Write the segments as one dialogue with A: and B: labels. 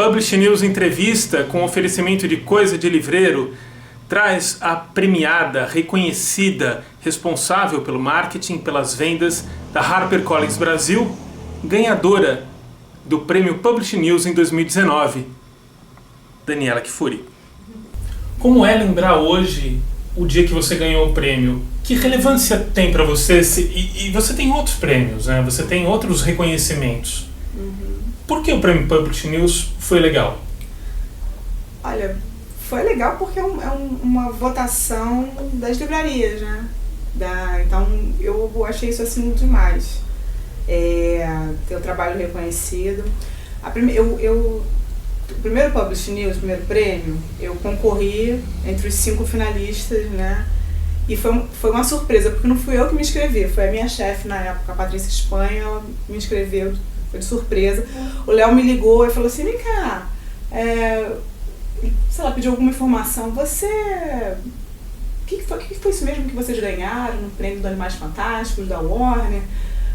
A: Publish News Entrevista, com oferecimento de Coisa de Livreiro, traz a premiada, reconhecida, responsável pelo marketing, pelas vendas da HarperCollins Brasil, ganhadora do prêmio Publish News em 2019, Daniela Kfouri. Como é lembrar hoje o dia que você ganhou o prêmio? Que relevância tem para você? E você tem outros prêmios, né? Você tem outros reconhecimentos. Por que o prêmio Publish News foi legal?
B: Olha, foi legal porque é uma votação das livrarias, né? Então eu achei isso assim demais. Ter o trabalho reconhecido. O primeiro Publish News, o primeiro prêmio, eu concorri entre os 5 finalistas, né? E foi uma surpresa, porque não fui eu que me inscrevi, foi a minha chefe na época, a Patrícia Espanha, ela me inscreveu, foi de surpresa. O Léo me ligou e falou assim, vem cá, sei lá, pediu alguma informação, o que foi isso mesmo que vocês ganharam no prêmio dos Animais Fantásticos, da Warner?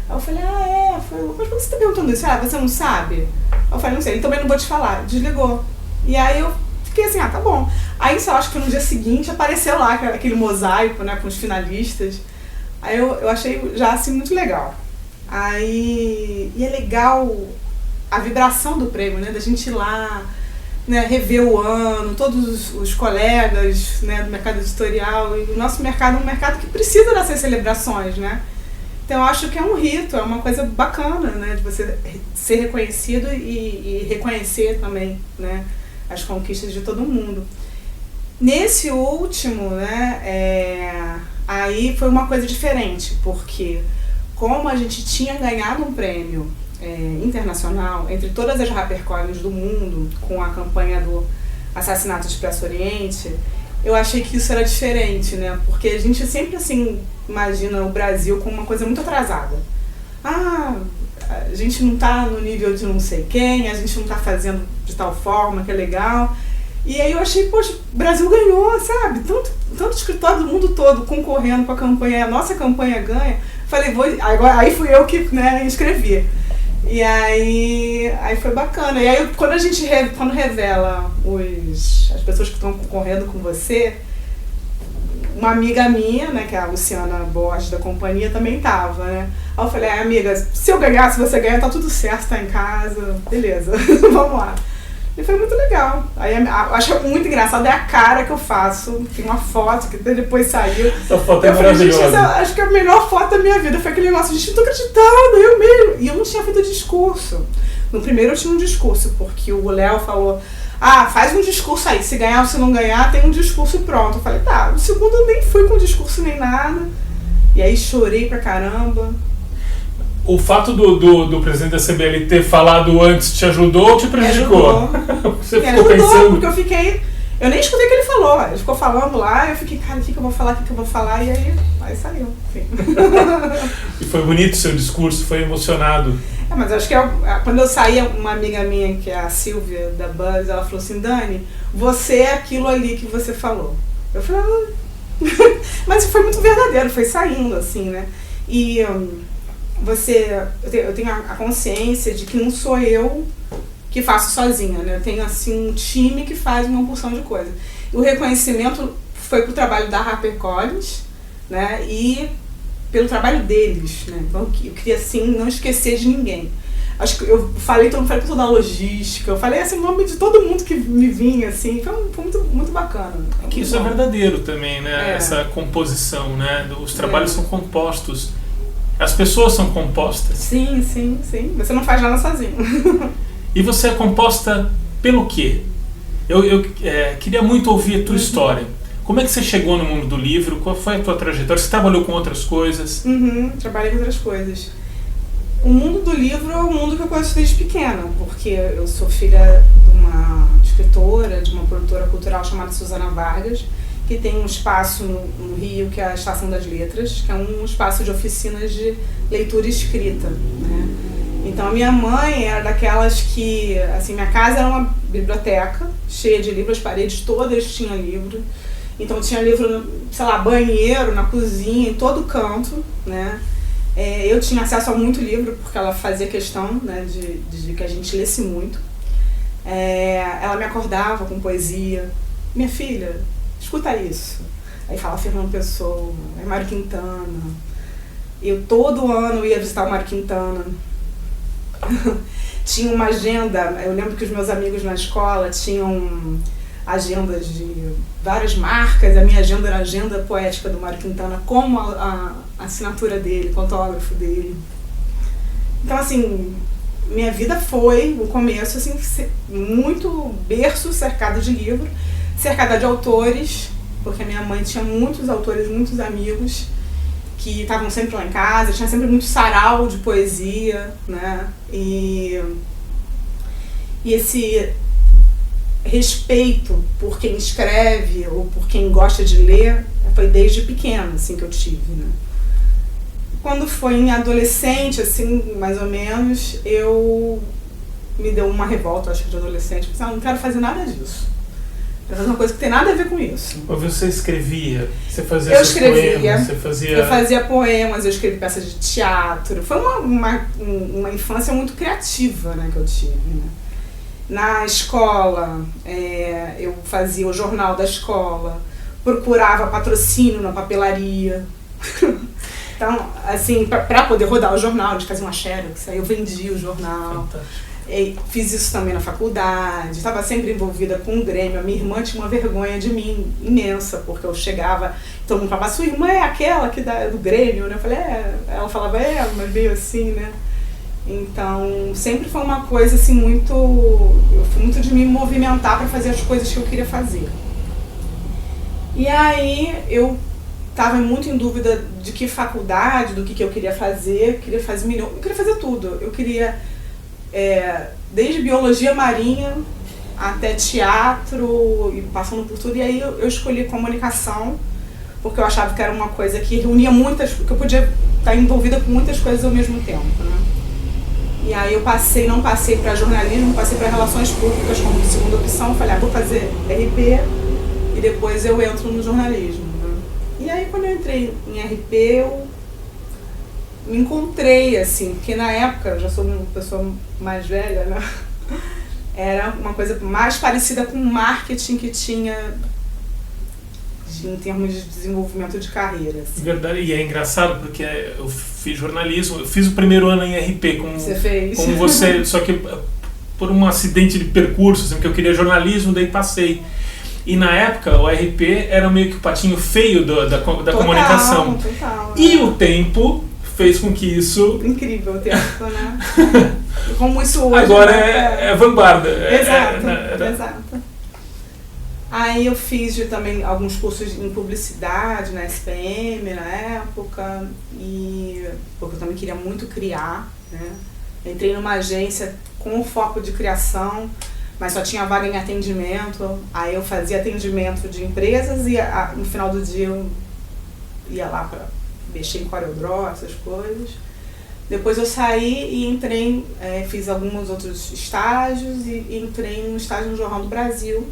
B: Aí eu falei, mas por que você tá perguntando isso? Você não sabe? Aí eu falei, não sei, então também não vou te falar. Desligou. E aí eu fiquei assim, tá bom. Aí só acho que no dia seguinte apareceu lá aquele mosaico, né, com os finalistas. Aí eu achei já assim muito legal. E é legal a vibração do prêmio, né, da gente ir lá, né, rever o ano, todos os colegas, né, do mercado editorial. E o nosso mercado é um mercado que precisa dessas celebrações, né? Então eu acho que é um rito, é uma coisa bacana, né, de você ser reconhecido e reconhecer também, né, as conquistas de todo mundo. Nesse último, né, aí foi uma coisa diferente, porque como a gente tinha ganhado um prêmio internacional entre todas as HarperCollins do mundo, com a campanha do Assassinato de Expresso Oriente, eu achei que isso era diferente, né? Porque a gente sempre, assim, imagina o Brasil como uma coisa muito atrasada. A gente não tá no nível de não sei quem, a gente não tá fazendo de tal forma que é legal. E aí eu achei, poxa, o Brasil ganhou, sabe? Tanto escritório do mundo todo concorrendo com a campanha, a nossa campanha ganha. Falei, aí fui eu que, né, escrevi. E aí foi bacana. E aí quando revela as pessoas que estão concorrendo com você, uma amiga minha, né, que é a Luciana Borges da companhia, também tava, né? Aí eu falei, amiga, se eu ganhar, se você ganhar, tá tudo certo, tá em casa, beleza, vamos lá. E foi muito legal. Aí eu acho muito engraçado, é a cara que eu faço. Tem uma foto que depois saiu.
A: Essa foto é maravilhosa.
B: Gente, acho que é a melhor foto da minha vida. Foi aquele negócio, gente, não tô acreditando, eu mesmo. E eu não tinha feito discurso. No primeiro eu tinha um discurso, porque o Léo falou, faz um discurso aí, se ganhar ou se não ganhar, tem um discurso pronto. Eu falei, tá. No segundo eu nem fui com discurso nem nada. E aí chorei pra caramba.
A: O fato do presidente da CBL ter falado antes te ajudou ou te prejudicou? Você ficou pensando?
B: Porque eu nem escutei o que ele falou. Ele ficou falando lá, eu fiquei, cara, o que eu vou falar, e aí saiu. Enfim.
A: E foi bonito o seu discurso, foi emocionado.
B: Mas eu acho que quando eu saí, uma amiga minha, que é a Silvia da Buzz, ela falou assim, Dani, você é aquilo ali que você falou. Eu falei, mas foi muito verdadeiro, foi saindo, assim, né? E eu tenho a consciência de que não sou eu que faço sozinha, né? Eu tenho, assim, um time que faz uma porção de coisa. E o reconhecimento foi pro trabalho da HarperCollins, né? E pelo trabalho deles, né? Então eu queria, assim, não esquecer de ninguém. Acho que eu falei para toda a logística, eu falei, assim, o nome de todo mundo que me vinha, assim, foi muito, muito bacana.
A: Que isso é verdadeiro também, né? Essa composição, né? Os trabalhos são compostos. As pessoas são compostas.
B: Sim. Você não faz nada sozinho.
A: E você é composta pelo quê? Eu queria muito ouvir a tua história. Como é que você chegou no mundo do livro? Qual foi a tua trajetória? Você trabalhou com outras coisas?
B: Trabalhei com outras coisas. O mundo do livro é um mundo que eu conheço desde pequena, porque eu sou filha de uma escritora, de uma produtora cultural chamada Susana Vargas, que tem um espaço no Rio, que é a Estação das Letras, que é um espaço de oficinas de leitura e escrita, né? Então a minha mãe era daquelas que, assim, minha casa era uma biblioteca cheia de livros, as paredes todas tinham livro. Então tinha livro, sei lá, banheiro, na cozinha, em todo canto, né? Eu tinha acesso a muito livro, porque ela fazia questão, né, de que a gente lesse muito. Ela me acordava com poesia. Minha filha, escuta isso. Aí fala Fernando Pessoa, Mário Quintana. Eu todo ano ia visitar o Mário Quintana. Tinha uma agenda, eu lembro que os meus amigos na escola tinham agendas de várias marcas, a minha agenda era a agenda poética do Mário Quintana, como a assinatura dele, com o autógrafo dele. Então, assim, minha vida foi, o começo, assim, muito berço, cercado de livro, cercada de autores, porque a minha mãe tinha muitos autores, muitos amigos, que estavam sempre lá em casa, tinha sempre muito sarau de poesia, né? E esse respeito por quem escreve ou por quem gosta de ler foi desde pequena, assim, que eu tive, né? Quando foi em adolescente, assim, mais ou menos, me deu uma revolta, acho que de adolescente, eu pensei, não quero fazer nada disso. Eu fazer uma coisa que tem nada a ver com isso.
A: Ou você escrevia? Você fazia poemas?
B: Eu fazia poemas, eu escrevi peças de teatro. Foi uma infância muito criativa, né, que eu tive, né? Na escola, eu fazia o jornal da escola, procurava patrocínio na papelaria. Então, assim, para poder rodar o jornal, a gente fazia uma xerox, aí eu vendia o jornal.
A: Fantástico.
B: Fiz isso também na faculdade, estava sempre envolvida com o Grêmio. A minha irmã tinha uma vergonha de mim imensa, porque eu chegava, todo mundo falava, sua irmã é aquela que do Grêmio, né? Eu falei, ela falava, mas meio assim, né? Então, sempre foi uma coisa assim eu fui muito de me movimentar para fazer as coisas que eu queria fazer. E aí, eu estava muito em dúvida de que faculdade, do que eu queria fazer. Eu queria fazer tudo. Eu queria, desde biologia marinha até teatro, e passando por tudo. E aí eu escolhi comunicação, porque eu achava que era uma coisa que reunia que eu podia estar envolvida com muitas coisas ao mesmo tempo, né? E aí eu não passei para jornalismo, passei para relações públicas como segunda opção. Falei, vou fazer RP e depois eu entro no jornalismo, né? E aí quando eu entrei em RP, eu me encontrei, assim, porque na época, eu já sou uma pessoa mais velha, né? Era uma coisa mais parecida com marketing que tinha em termos de desenvolvimento de carreira. Assim.
A: Verdade, e é engraçado porque eu fiz jornalismo, eu fiz o primeiro ano em RP
B: Você fez?
A: Como você, só que por um acidente de percurso, assim, porque eu queria jornalismo, daí passei. E na época o RP era meio que o patinho feio da comunicação.
B: Total,
A: e o tempo fez com que isso...
B: Incrível o tempo, né? Como isso hoje...
A: Agora é vanguarda.
B: Exato. Aí eu fiz também alguns cursos em publicidade na SPM na época, porque eu também queria muito criar, né? Entrei numa agência com foco de criação, mas só tinha vaga em atendimento. Aí eu fazia atendimento de empresas e no final do dia eu ia lá para mexer em CorelDRAW, essas coisas. Depois eu saí e entrei, fiz alguns outros estágios e entrei num estágio no Jornal do Brasil.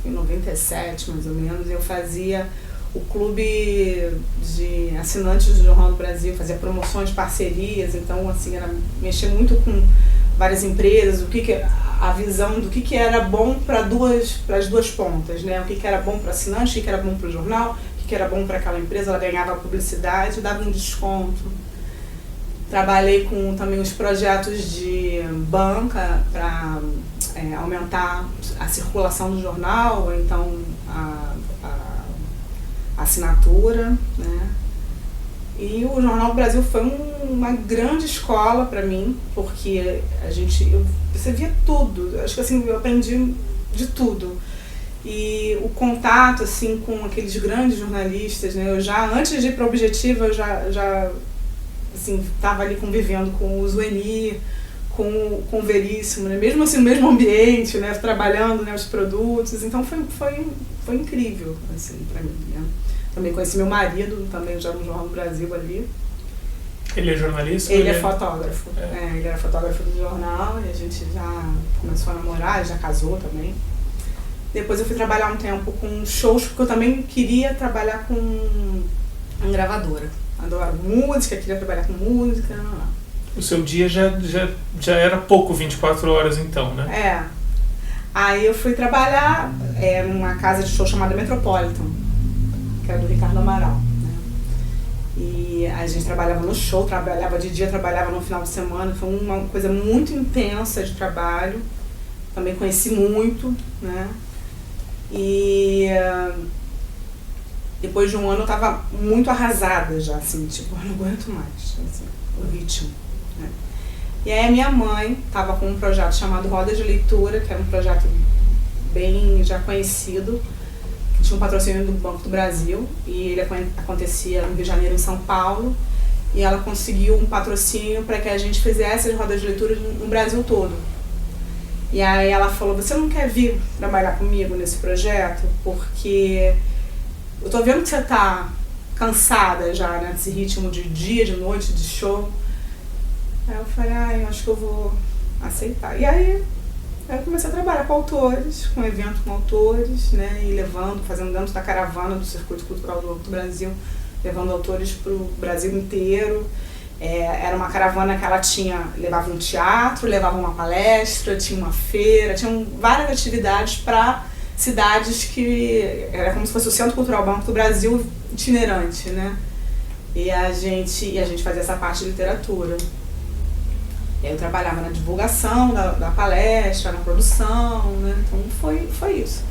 B: Em 97, mais ou menos, eu fazia o clube de assinantes do Jornal do Brasil, fazia promoções, parcerias, então assim, era mexer muito com várias empresas, a visão do que era bom para as duas pontas, né? O que era bom para o assinante, o que era bom para o jornal, o que era bom para aquela empresa, ela ganhava publicidade, dava um desconto. Trabalhei com também os projetos de banca para aumentar a circulação do jornal, ou então a assinatura, né? E o Jornal do Brasil foi uma grande escola para mim, porque você via tudo. Acho que assim, eu aprendi de tudo. E o contato assim, com aqueles grandes jornalistas, né? Eu já, antes de ir para o Objetivo, eu já assim, estava ali convivendo com o Zueni, com o Veríssimo, né? Mesmo assim no mesmo ambiente, né? Trabalhando, né, os produtos. Então foi incrível assim, para mim, né? Também conheci meu marido, também já no Jornal do Brasil ali.
A: Ele é jornalista?
B: Ele é fotógrafo. Ele era fotógrafo do jornal e a gente já começou a namorar, já casou também. Depois eu fui trabalhar um tempo com shows, porque eu também queria trabalhar com gravadora. Adoro música, queria trabalhar com música,
A: O seu dia já era pouco 24 horas então, né?
B: É. Aí eu fui trabalhar numa casa de show chamada Metropolitan, que era do Ricardo Amaral, né? E a gente trabalhava no show, trabalhava de dia, trabalhava no final de semana. Foi uma coisa muito intensa de trabalho. Também conheci muito, né? E depois de um ano eu tava muito arrasada já, assim, tipo, eu não aguento mais, assim, o ritmo, né? E aí a minha mãe tava com um projeto chamado Roda de Leitura, que era um projeto bem já conhecido, que tinha um patrocínio do Banco do Brasil, e ele acontecia no Rio de Janeiro, em São Paulo, e ela conseguiu um patrocínio para que a gente fizesse as rodas de leitura no Brasil todo. E aí ela falou, você não quer vir trabalhar comigo nesse projeto? Porque eu tô vendo que você tá cansada já, né, desse ritmo de dia, de noite, de show. Aí eu falei, eu acho que eu vou aceitar. E aí eu comecei a trabalhar com autores, com evento com autores, né, e fazendo dentro da caravana do Circuito Cultural do Brasil, levando autores pro Brasil inteiro. Era uma caravana que ela levava um teatro, levava uma palestra, tinha uma feira, tinham várias atividades para cidades que era como se fosse o Centro Cultural Banco do Brasil itinerante, né? E a gente fazia essa parte de literatura. E aí eu trabalhava na divulgação da palestra, na produção, né? Então foi isso.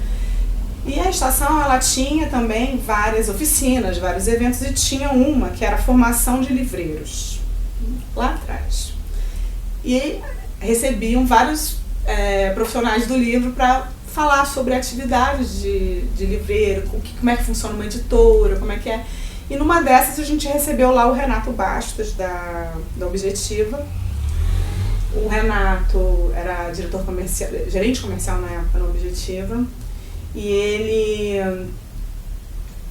B: E a estação, ela tinha também várias oficinas, vários eventos, e tinha uma que era a formação de livreiros, lá atrás. E recebiam vários profissionais do livro para falar sobre atividades de livreiro, como é que funciona uma editora, como é que é. E numa dessas a gente recebeu lá o Renato Bastos, da Objetiva. O Renato era gerente comercial na época na Objetiva. E ele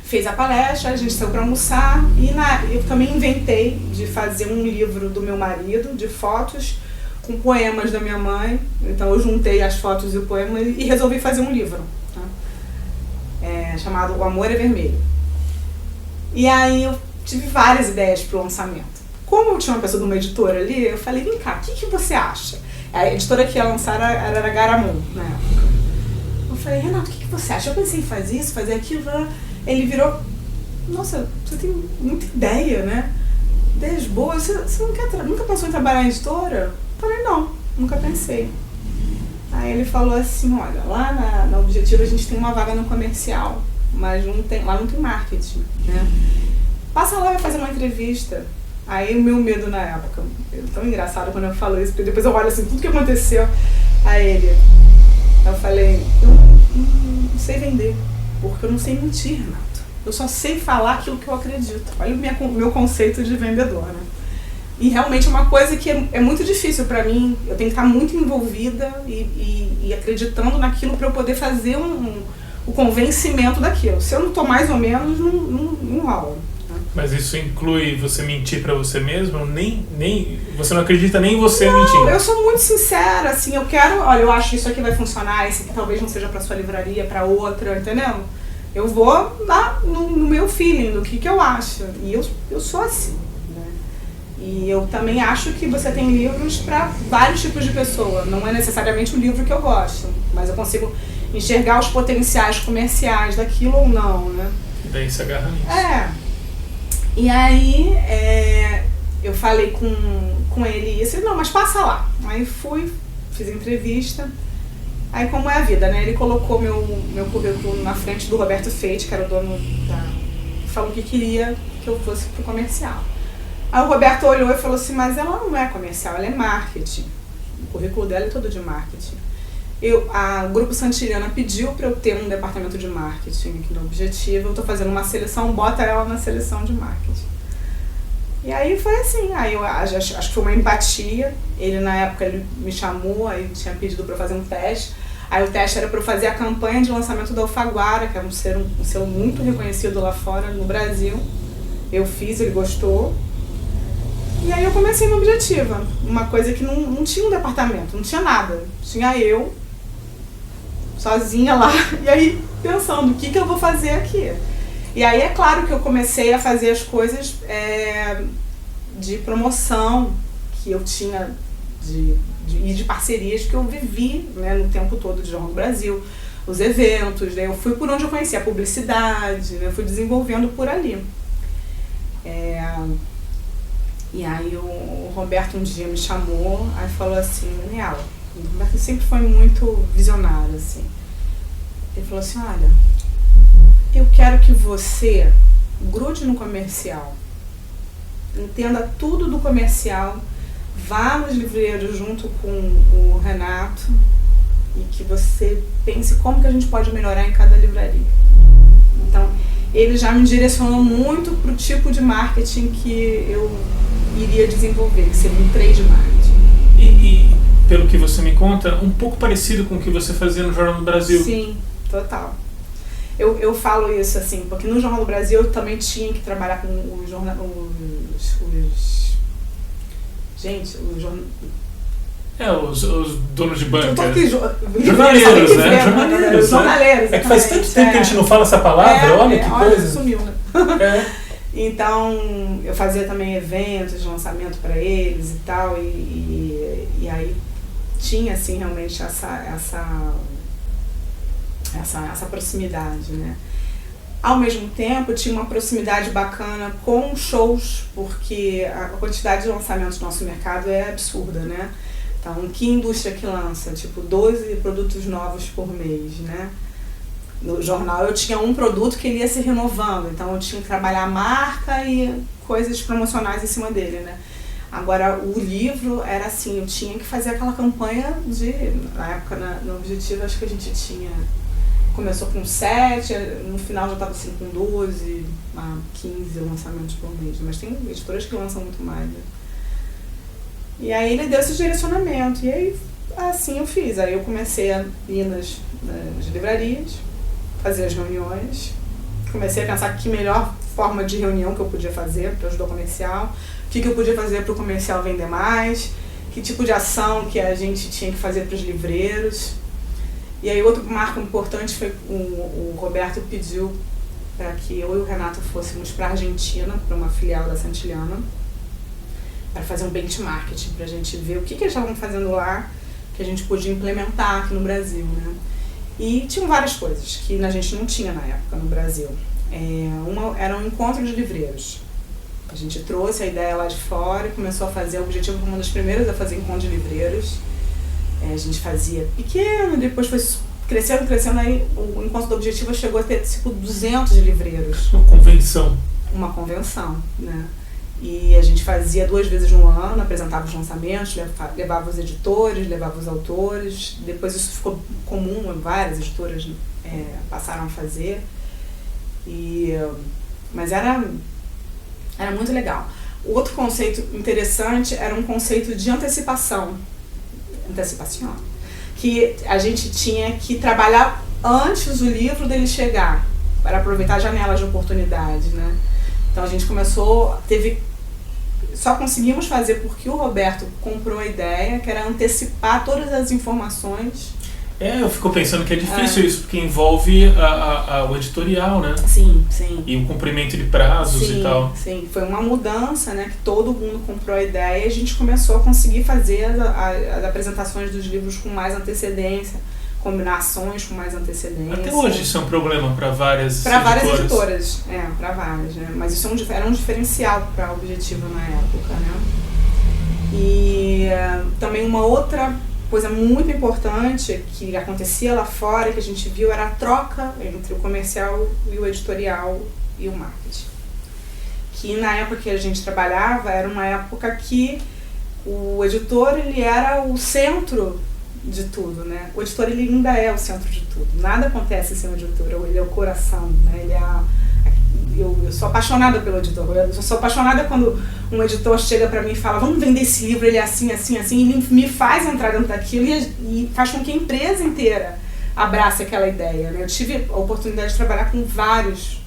B: fez a palestra, a gente saiu para almoçar e eu também inventei de fazer um livro do meu marido, de fotos, com poemas da minha mãe. Então eu juntei as fotos e o poema e resolvi fazer um livro, tá? Chamado O Amor é Vermelho. E aí eu tive várias ideias para o lançamento. Como eu tinha uma pessoa de uma editora ali, eu falei, vem cá, o que você acha? A editora que ia lançar era Garamond, na época. Eu falei, Renato, o que você acha? Eu pensei em fazer isso, fazer aquilo. Ele virou, nossa, você tem muita ideia, né? Ideias boas. Você nunca pensou em trabalhar em editora? Eu falei, não, nunca pensei. Aí ele falou assim, olha, lá na Objetiva a gente tem uma vaga no comercial, mas lá não tem marketing, né? Passa lá e vai fazer uma entrevista. Aí o meu medo na época, é tão engraçado quando eu falo isso, porque depois eu olho assim, tudo que aconteceu a ele. Eu falei, eu não sei vender, porque eu não sei mentir, Renato. Eu só sei falar aquilo que eu acredito. Olha o meu conceito de vendedor, né? E realmente é uma coisa que é muito difícil pra mim. Eu tenho que estar muito envolvida e acreditando naquilo pra eu poder fazer o convencimento daquilo. Se eu não tô mais ou menos, não rola.
A: Mas isso inclui você mentir pra você mesmo? Você não acredita nem em você mentindo?
B: Não, eu sou muito sincera, assim, olha, eu acho que isso aqui vai funcionar, esse aqui talvez não seja pra sua livraria, pra outra, entendeu? Eu vou lá no meu feeling, do que eu acho, e eu sou assim, né? E eu também acho que você tem livros pra vários tipos de pessoa, não é necessariamente o livro que eu gosto, mas eu consigo enxergar os potenciais comerciais daquilo ou não, né?
A: E daí se agarra nisso.
B: E aí, eu falei com ele isso, ele, não, mas passa lá. Aí fui, fiz entrevista, aí como é a vida, né? Ele colocou meu currículo na frente do Roberto Feite, que era o dono falou que queria que eu fosse pro comercial. Aí o Roberto olhou e falou assim, mas ela não é comercial, ela é marketing. O currículo dela é todo de marketing. O Grupo Santillana pediu para eu ter um departamento de marketing aqui no Objetivo. Eu estou fazendo uma seleção, bota ela na seleção de marketing. E aí foi assim, aí eu acho que foi uma empatia. Ele na época ele me chamou, aí tinha pedido para fazer um teste. Aí o teste era para eu fazer a campanha de lançamento da Alfaguara, que é um selo muito reconhecido lá fora, no Brasil. Eu fiz, ele gostou. E aí eu comecei no Objetiva, uma coisa que não tinha um departamento, não tinha nada. Tinha eu, sozinha lá, e aí pensando, o que eu vou fazer aqui? E aí é claro que eu comecei a fazer as coisas de promoção, que eu tinha de parcerias que eu vivi, né, no tempo todo de Jornal do Brasil, os eventos, né, eu fui por onde eu conheci a publicidade, né, eu fui desenvolvendo por ali. E aí o Roberto um dia me chamou, aí falou assim, Daniela, o Roberto sempre foi muito visionário, assim. Ele falou assim, olha, eu quero que você grude no comercial, entenda tudo do comercial, vá nos livreiros junto com o Renato e que você pense como que a gente pode melhorar em cada livraria. Então, ele já me direcionou muito para o tipo de marketing que eu iria desenvolver, que seria um trade marketing.
A: E pelo que você me conta, um pouco parecido com o que você fazia no Jornal do Brasil.
B: Sim, total. Eu falo isso assim, porque no Jornal do Brasil eu também tinha que trabalhar com os
A: donos de banca.
B: Jornaleiros,
A: né? Jornaleiros. É que faz tanto tempo que a gente não fala essa palavra, olha que coisa.
B: Sumiu, né? Então, eu fazia também eventos de lançamento para eles e tal, e aí tinha, assim, realmente essa proximidade, né? Ao mesmo tempo, tinha uma proximidade bacana com shows, porque a quantidade de lançamentos do nosso mercado é absurda, né? Então, que indústria que lança? Tipo, 12 produtos novos por mês, né? No jornal eu tinha um produto que ele ia se renovando, então eu tinha que trabalhar a marca e coisas promocionais em cima dele, né? Agora, o livro era assim, eu tinha que fazer aquela campanha na época, no Objetivo, acho que a gente começou com 7, no final já estava assim com 12, 15 lançamentos por mês, mas tem editoras que lançam muito mais, né? E aí ele deu esse direcionamento, e aí assim eu fiz. Aí eu comecei a ir nas livrarias, fazer as reuniões, comecei a pensar que melhor forma de reunião que eu podia fazer para ajudar o comercial, o que eu podia fazer para o comercial vender mais, que tipo de ação que a gente tinha que fazer para os livreiros. E aí outro marco importante foi o Roberto pediu para que eu e o Renato fôssemos para a Argentina, para uma filial da Santillana, para fazer um benchmarking, para a gente ver o que eles estavam fazendo lá, que a gente podia implementar aqui no Brasil, né? E tinham várias coisas que a gente não tinha na época no Brasil. Uma era um encontro de livreiros. A gente trouxe a ideia lá de fora e começou a fazer. O Objetivo foi uma das primeiras a fazer encontro de livreiros. A gente fazia pequeno, depois foi crescendo, aí o encontro do Objetivo chegou a ter tipo 200 livreiros. Uma convenção, né? E a gente fazia 2 vezes no ano, apresentava os lançamentos, levava os editores, levava os autores. Depois isso ficou comum, várias editoras passaram a fazer. Mas era muito legal. O outro conceito interessante era um conceito de antecipação, que a gente tinha que trabalhar antes do livro dele chegar, para aproveitar janelas de oportunidade, né? Então a gente só conseguimos fazer porque o Roberto comprou a ideia, que era antecipar todas as informações.
A: Eu fico pensando que é difícil isso, porque envolve o editorial, né?
B: Sim, sim.
A: E o cumprimento de prazos e tal.
B: Sim, foi uma mudança, né? Que todo mundo comprou a ideia e a gente começou a conseguir fazer as apresentações dos livros com mais antecedência, combinações com mais antecedência.
A: Até hoje isso é um problema para várias editoras.
B: Para várias editoras, para várias, né? Mas isso era um diferencial para o Objetivo na época, né? E também uma outra coisa muito importante que acontecia lá fora, que a gente viu, era a troca entre o comercial e o editorial e o marketing. Que na época que a gente trabalhava, era uma época que o editor ele era o centro de tudo, né? O editor ele ainda é o centro de tudo. Nada acontece sem o editor, ele é o coração, né? Eu sou apaixonada pelo editor. Eu sou apaixonada quando um editor chega pra mim e fala, vamos vender esse livro, ele é assim, assim, assim, e ele me faz entrar dentro daquilo e faz com que a empresa inteira abrace aquela ideia, né? Eu tive a oportunidade de trabalhar com vários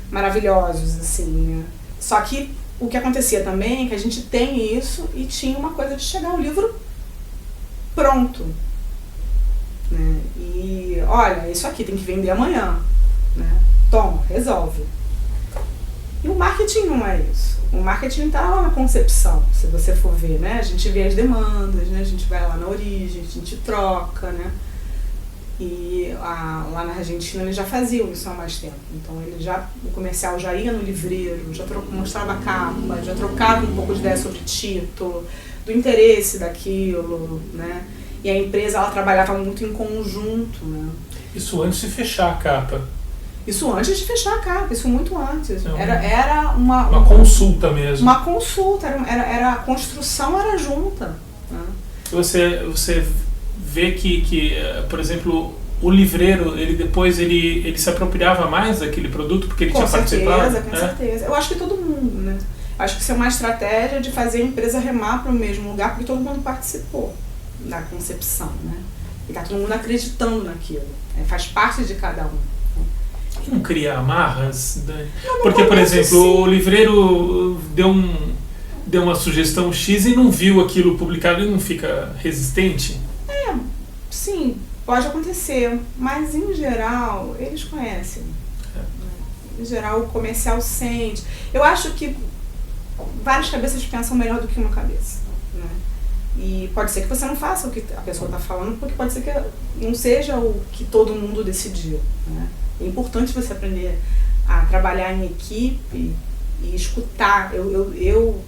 B: maravilhosos, assim, né? Só que o que acontecia também é que a gente tem isso e tinha uma coisa de chegar o livro pronto, né? E olha, isso aqui tem que vender amanhã, né? Toma, resolve. E o marketing não é isso. O marketing está lá na concepção, se você for ver, né? A gente vê as demandas, né? A gente vai lá na origem, a gente troca, né? E lá na Argentina eles já faziam isso há mais tempo. Então o comercial já ia no livreiro, já mostrava a capa, já trocava um pouco de ideia sobre título, do interesse daquilo, né? E a empresa ela trabalhava muito em conjunto, né?
A: Isso antes de fechar a capa.
B: Isso antes de fechar a capa, isso muito antes. Era uma
A: consulta mesmo.
B: Uma consulta, a construção era junta. Né?
A: Você vê que, por exemplo, o livreiro, ele se apropriava mais daquele produto porque ele tinha participado?
B: Com certeza. Eu acho que todo mundo, né? Acho que isso é uma estratégia de fazer a empresa remar para o mesmo lugar porque todo mundo participou da concepção, né? E tá todo mundo acreditando naquilo. Faz parte de cada um.
A: Não cria amarras? Porque, por exemplo, o livreiro deu uma sugestão X e não viu aquilo publicado, ele não fica resistente?
B: Sim, pode acontecer, mas em geral eles conhecem. Em geral o comercial sente. Eu acho que várias cabeças pensam melhor do que uma cabeça, né? E pode ser que você não faça o que a pessoa está falando, porque pode ser que não seja o que todo mundo decidiu, né? É importante você aprender a trabalhar em equipe e escutar. Eu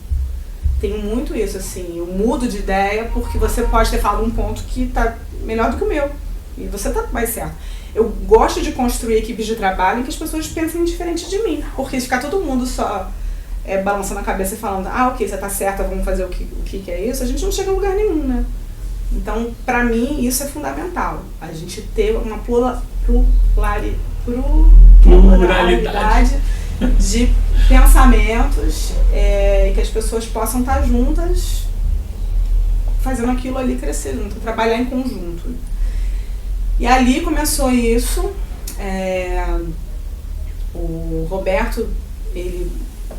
B: tenho muito isso, assim, eu mudo de ideia porque você pode ter falado um ponto que está melhor do que o meu. E você está mais certo. Eu gosto de construir equipes de trabalho em que as pessoas pensem diferente de mim. Porque se ficar todo mundo só balançando a cabeça e falando, ok, você está certa, vamos fazer o que é isso, a gente não chega a lugar nenhum, né? Então, para mim, isso é fundamental. A gente ter uma pluralidade de pensamentos e que as pessoas possam estar juntas fazendo aquilo ali crescer junto, trabalhar em conjunto. E ali começou isso. O Roberto, ele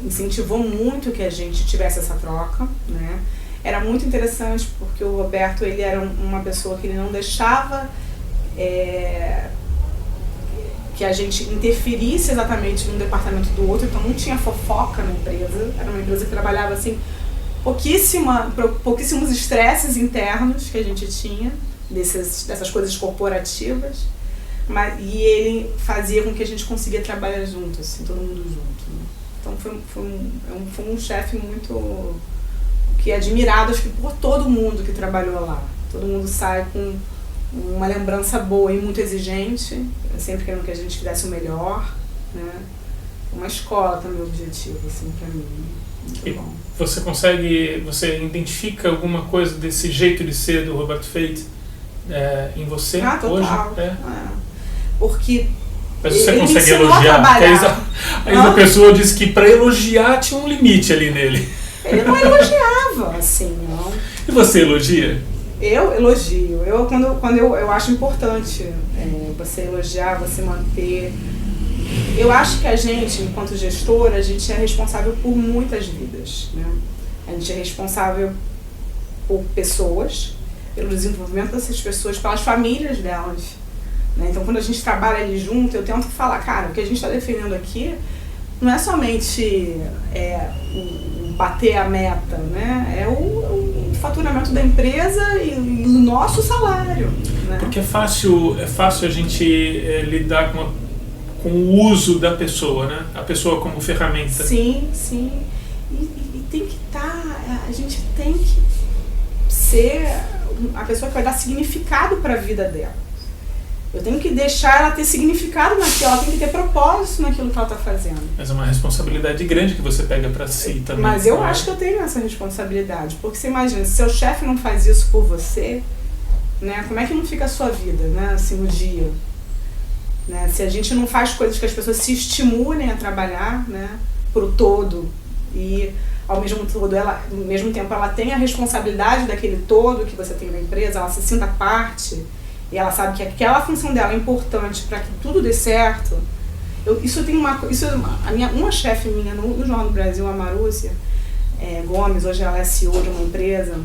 B: incentivou muito que a gente tivesse essa troca, né? Era muito interessante porque o Roberto, ele era uma pessoa que ele não deixava que a gente interferisse exatamente num departamento do outro, então não tinha fofoca na empresa. Era uma empresa que trabalhava assim, pouquíssimos estresses internos que a gente tinha, dessas coisas corporativas, e ele fazia com que a gente conseguia trabalhar junto, assim, todo mundo junto, né? Então foi um chefe muito admirado, acho que por todo mundo que trabalhou lá. Todo mundo sai com uma lembrança boa e muito exigente, sempre querendo que a gente fizesse o melhor, né? Uma escola também o objetivo, assim, pra mim. Muito bom.
A: Você identifica alguma coisa desse jeito de ser do Roberto Feito em você hoje?
B: Porque
A: mas você consegue elogiar? A pessoa disse que para elogiar tinha um limite ali nele.
B: Ele não elogiava, assim, não.
A: E você elogia?
B: Eu elogio. Quando eu acho importante você elogiar, você manter. Eu acho que a gente, enquanto gestora, a gente é responsável por muitas vidas, né? A gente é responsável por pessoas, pelo desenvolvimento dessas pessoas, pelas famílias delas, né? Então, quando a gente trabalha ali junto, eu tento falar, cara, o que a gente está defendendo aqui não é somente o bater a meta, né? É o faturamento da empresa e o nosso salário, né?
A: Porque é fácil a gente lidar com o uso da pessoa, né? A pessoa como ferramenta.
B: Sim, sim. E tem que a gente tem que ser a pessoa que vai dar significado para a vida dela. Eu tenho que deixar ela ter significado naquilo, ela tem que ter propósito naquilo que ela está fazendo.
A: Mas é uma responsabilidade grande que você pega para si também.
B: Mas eu acho que eu tenho essa responsabilidade, porque você imagina, se seu chefe não faz isso por você, né, como é que não fica a sua vida, né, assim, no dia? Né? Se a gente não faz coisas que as pessoas se estimulem a trabalhar, né, pro todo, e ao mesmo tempo ela tem a responsabilidade daquele todo que você tem na empresa, ela se sinta parte, e ela sabe que aquela função dela é importante para que tudo dê certo. Uma chefe minha no Jornal do Brasil, a Marúcia Gomes, hoje ela é CEO de uma empresa,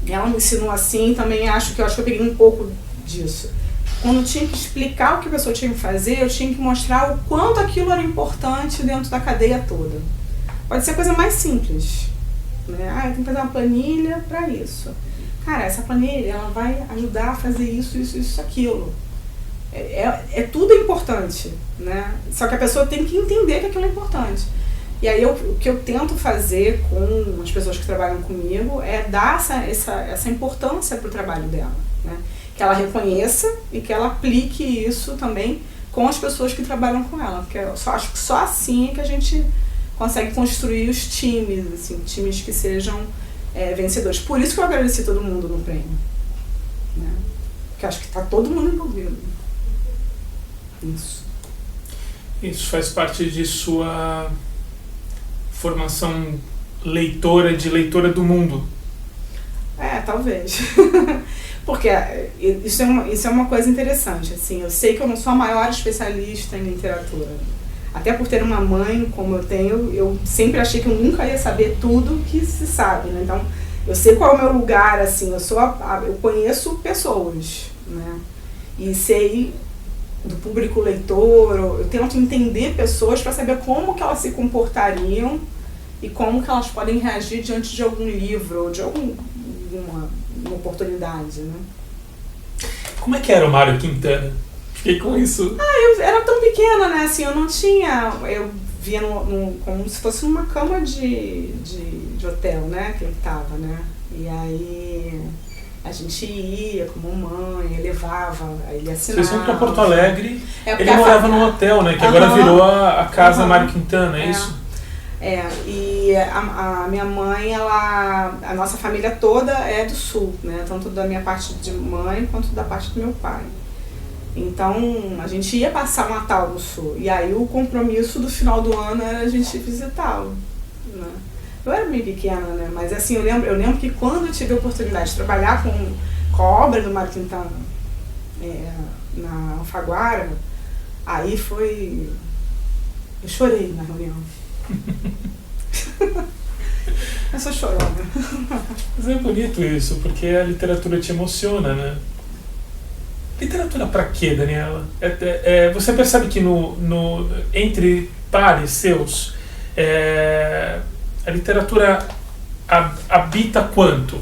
B: ela me ensinou assim, também acho que eu peguei um pouco disso. quando tinha que explicar o que a pessoa tinha que fazer, eu tinha que mostrar o quanto aquilo era importante dentro da cadeia toda. Pode ser a coisa mais simples, né? Eu tenho que fazer uma planilha para isso. Cara, essa planilha, ela vai ajudar a fazer isso, aquilo. É tudo importante, né? Só que a pessoa tem que entender que aquilo é importante. E aí o que eu tento fazer com as pessoas que trabalham comigo é dar essa importância para o trabalho dela, né? Que ela reconheça e que ela aplique isso também com as pessoas que trabalham com ela. Porque eu acho que só assim é que a gente consegue construir os times, assim, times que sejam vencedores. Por isso que eu agradeci todo mundo no prêmio, né? Porque acho que está todo mundo envolvido.
A: Isso faz parte de sua formação de leitora do mundo.
B: Talvez. Porque isso é uma coisa interessante. Assim, eu sei que eu não sou a maior especialista em literatura. Até por ter uma mãe como eu tenho, eu sempre achei que eu nunca ia saber tudo que se sabe, né? Então, eu sei qual é o meu lugar, assim, eu conheço pessoas, né? E sei do público leitor, eu tento entender pessoas para saber como que elas se comportariam e como que elas podem reagir diante de algum livro ou de alguma oportunidade, né?
A: Como é que era o Mário Quintana? Fiquei com isso.
B: Eu era tão pequena, né? Assim, eu não tinha... Eu via como se fosse numa cama de hotel, né? Que ele tava, né? E aí a gente ia com a mamãe, ele levava, aí ele assinava.
A: Vocês iam pra Porto Alegre, ele morava num hotel, né? Que agora virou a Casa Mário Quintana, é isso?
B: E a minha mãe, a nossa família toda é do sul, né? Tanto da minha parte de mãe quanto da parte do meu pai. Então, a gente ia passar o Natal no sul. E aí o compromisso do final do ano era a gente visitá-lo, né? Eu era bem pequena, né? Mas assim, eu lembro que quando eu tive a oportunidade de trabalhar com a obra do Mário Quintana na Alfaguara, aí foi... Eu chorei na reunião. Eu sou chorona.
A: Mas é bonito isso, porque a literatura te emociona, né? Literatura pra quê, Daniela? Você percebe que entre pares seus, a literatura habita quanto?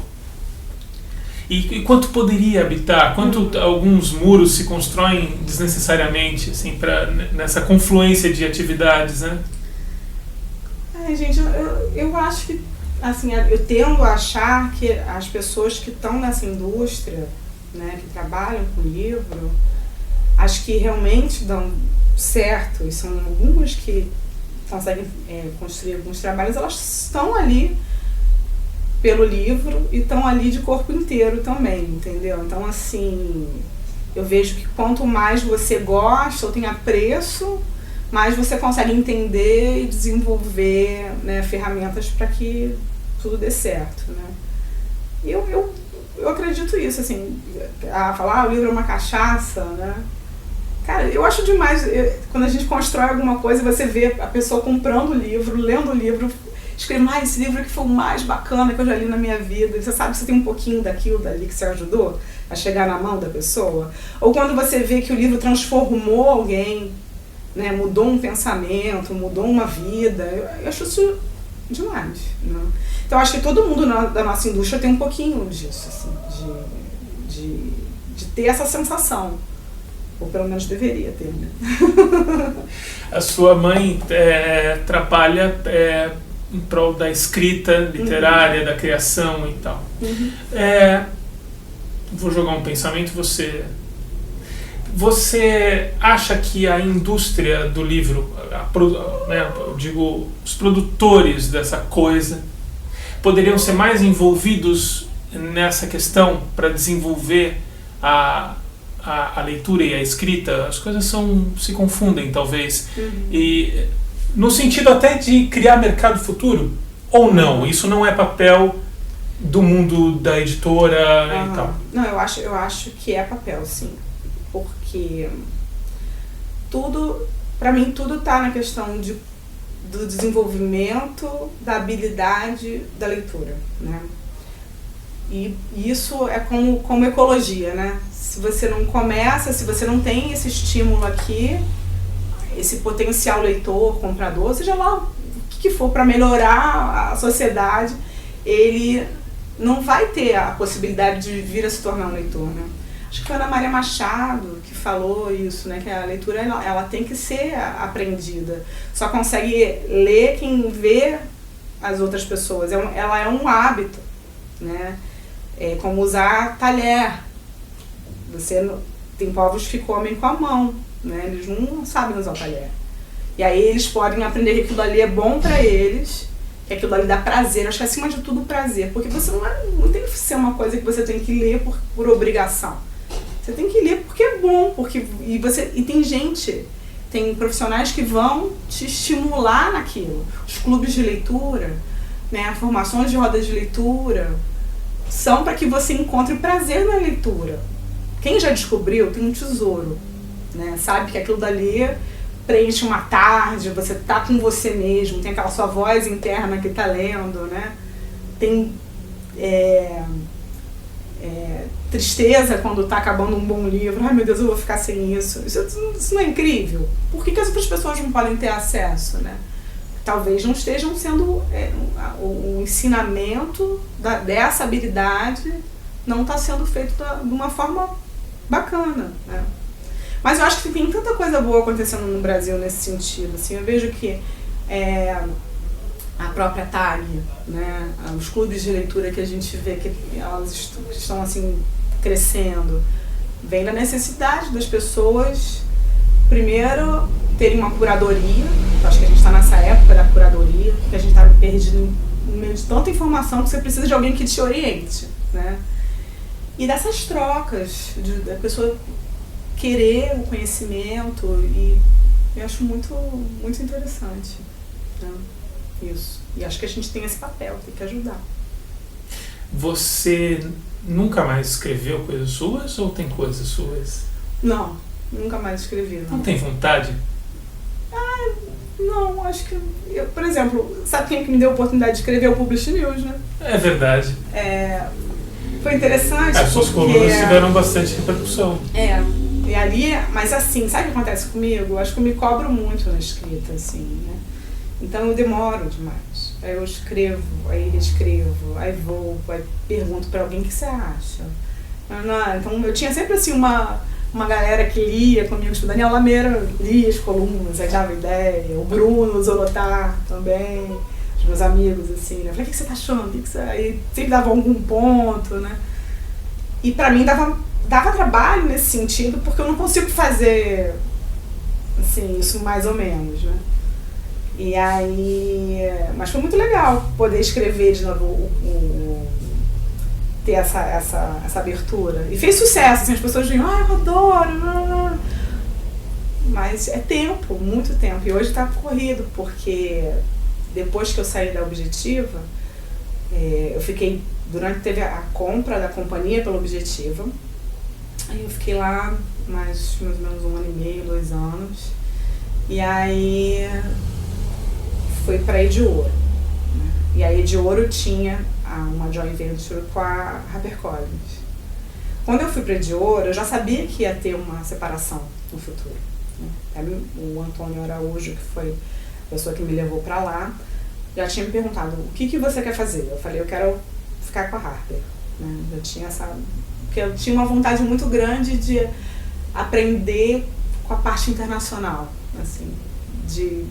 A: E quanto poderia habitar? Quanto alguns muros se constroem desnecessariamente, assim, nessa confluência de atividades, né?
B: Gente, eu acho que, assim, eu tendo a achar que as pessoas que estão nessa indústria, né, que trabalham com livro, acho que realmente dão certo, e são algumas que conseguem construir alguns trabalhos, elas estão ali pelo livro e estão ali de corpo inteiro também, entendeu? Então, assim, eu vejo que quanto mais você gosta ou tem apreço, mais você consegue entender e desenvolver, né, ferramentas para que tudo dê certo, né? Eu acredito isso, assim, falar o livro é uma cachaça, né? Cara, eu acho demais, quando a gente constrói alguma coisa, você vê a pessoa comprando o livro, lendo o livro, escrevendo, esse livro que foi o mais bacana que eu já li na minha vida. Você sabe que você tem um pouquinho daquilo dali que você ajudou a chegar na mão da pessoa. Ou quando você vê que o livro transformou alguém, né, mudou um pensamento, mudou uma vida. Eu acho isso demais, né? Então, acho que todo mundo da nossa indústria tem um pouquinho disso, assim, de ter essa sensação. Ou pelo menos deveria ter, né?
A: A sua mãe trabalha em prol da escrita literária, da criação e tal. Vou jogar um pensamento, Você acha que a indústria do livro, eu digo, os produtores dessa coisa, poderiam ser mais envolvidos nessa questão para desenvolver a leitura e a escrita? As coisas se confundem, talvez. E no sentido até de criar mercado futuro? Ou não? Isso não é papel do mundo da editora e tal?
B: Não, eu acho que é papel, sim. Porque para mim, tudo está na questão do desenvolvimento da habilidade da leitura, né? E isso é como ecologia, né? Se você não começa, se você não tem esse estímulo aqui, esse potencial leitor, comprador, seja lá o que for para melhorar a sociedade, ele não vai ter a possibilidade de vir a se tornar um leitor, né? Acho que foi a Ana Maria Machado que falou isso, né? Que a leitura ela tem que ser aprendida. Só consegue ler quem vê as outras pessoas. Ela é um hábito, né? É como usar talher. Tem povos que comem com a mão, né? Eles não sabem usar o talher. E aí eles podem aprender que aquilo ali é bom para eles, que aquilo ali dá prazer. Acho que acima de tudo prazer, porque você não tem que ser uma coisa que você tem que ler por obrigação. Você tem que ler porque é bom, e tem profissionais que vão te estimular naquilo. Os clubes de leitura, né, formações de rodas de leitura, são para que você encontre prazer na leitura. Quem já descobriu tem um tesouro, né? Sabe que aquilo dali preenche uma tarde, você tá com você mesmo, tem aquela sua voz interna que tá lendo, né? Tem tristeza quando tá acabando um bom livro. Ai, meu Deus, eu vou ficar sem isso. Isso não é incrível? Por que as outras pessoas não podem ter acesso, né? Talvez não estejam sendo... o ensinamento dessa habilidade não está sendo feito de uma forma bacana, né? Mas eu acho que tem tanta coisa boa acontecendo no Brasil nesse sentido. Assim, eu vejo que a própria TAG, né, os clubes de leitura que a gente vê que elas estão assim, crescendo, vem da necessidade das pessoas, primeiro, terem uma curadoria. Eu acho que a gente está nessa época da curadoria, que a gente está perdido no meio de tanta informação que você precisa de alguém que te oriente, né? E dessas trocas, da pessoa querer o conhecimento, e eu acho muito, muito interessante, né? Isso. E acho que a gente tem esse papel, tem que ajudar.
A: Você nunca mais escreveu coisas suas ou tem coisas suas?
B: Não, nunca mais escrevi.
A: Não tem vontade?
B: Não, acho que... por exemplo, sabe quem que me deu a oportunidade de escrever? O Publish News, né?
A: É verdade.
B: Foi interessante.
A: As suas colunas tiveram bastante repercussão.
B: E ali, mas assim, sabe o que acontece comigo? Eu acho que eu me cobro muito na escrita, assim, né? Então eu demoro demais. Aí eu escrevo, aí reescrevo, aí vou, aí pergunto pra alguém o que você acha. Então eu tinha sempre assim uma galera que lia comigo, o Daniel Lameira lia as colunas, aí dava ideia, o Bruno Zolotar também, os meus amigos, assim, né? Eu falei, o que você tá achando? Aí sempre dava algum ponto, né? E pra mim dava trabalho nesse sentido, porque eu não consigo fazer, assim, isso mais ou menos, né? E aí... Mas foi muito legal poder escrever de novo, ter essa abertura. E fez sucesso, assim, as pessoas diziam, eu adoro. Mas é tempo, muito tempo. E hoje tá corrido, porque depois que eu saí da Objetiva, eu fiquei... Teve a compra da companhia pela Objetiva. Aí eu fiquei lá mais ou menos 1 ano e meio, 2 anos. E aí foi para a Ediouro, né? E a Ediouro tinha uma joint venture com a HarperCollins. Quando eu fui para a Ediouro, eu já sabia que ia ter uma separação no futuro, né? O Antônio Araújo, que foi a pessoa que me levou para lá, já tinha me perguntado, o que você quer fazer? Eu falei, eu quero ficar com a Harper, né? Eu tinha porque eu tinha uma vontade muito grande de aprender com a parte internacional, assim, de